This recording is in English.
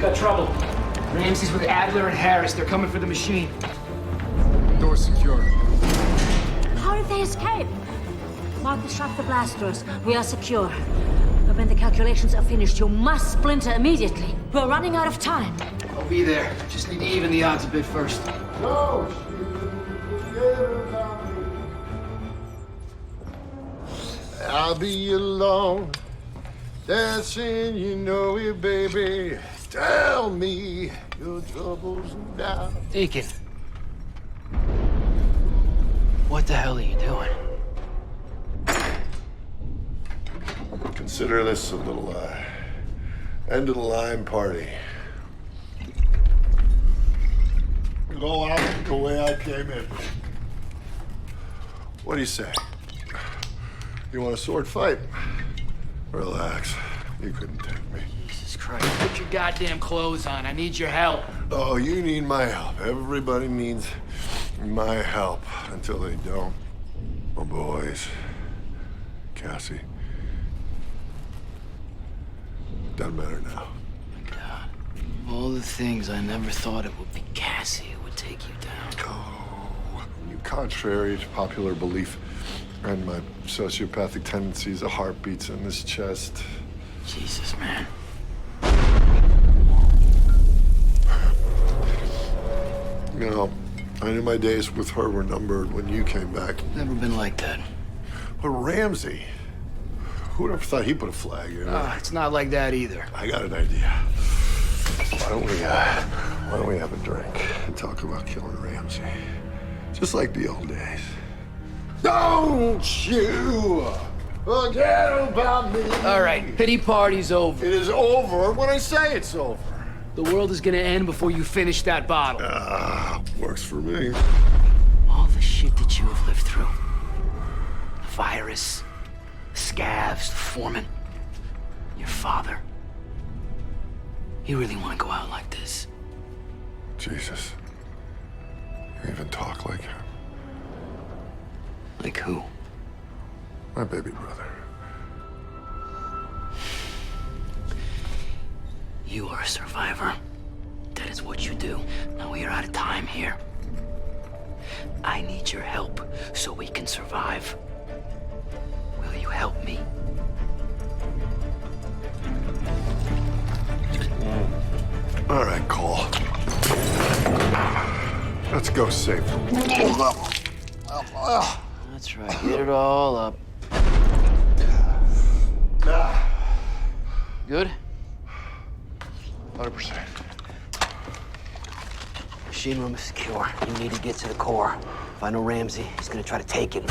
got trouble. Ramsey's with Adler and Harris. They're coming for the machine. Door's secure. How did they escape? Marcus shot the blast doors. We are secure. But when the calculations are finished, you must splinter immediately. We're running out of time. I'll be there. Just need to even the odds a bit first. No, I'll be alone, dancing, you know it, baby. Tell me your troubles and doubts. Deacon. What the hell are you doing? Consider this a little end of the line party. Go out the way I came in. What do you say? You want a sword fight? Relax. You couldn't take me. Jesus Christ. Put your goddamn clothes on. I need your help. Oh, you need my help. Everybody needs my help until they don't. My boys. Cassie. Doesn't matter now. God. All the things I never thought it would be Cassie who would take you down. Oh, you contrary to popular belief and my sociopathic tendencies, a heart beats in this chest. Jesus, man. You know, I knew my days with her were numbered when you came back. Never been like that. But Ramsey, who would have thought he put a flag in it? It's not like that either. I got an idea. Why don't we have a drink and talk about killing Ramsey? Just like the old days. Don't you forget about me. All right, pity party's over. It is over when I say it's over. The world is gonna end before you finish that bottle. Works for me. All the shit that you have lived through. The virus, the scavs, the foreman, your father. You really want to go out like this? Jesus. You even talk like him. Like who? My baby brother. You are a survivor. That is what you do. Now we are out of time here. I need your help so we can survive. Will you help me? All right, Cole. Let's go save them. That's right. Get it all up. Good? 100%. Machine room is secure. You need to get to the core. If I know Ramsey, he's gonna try to take it.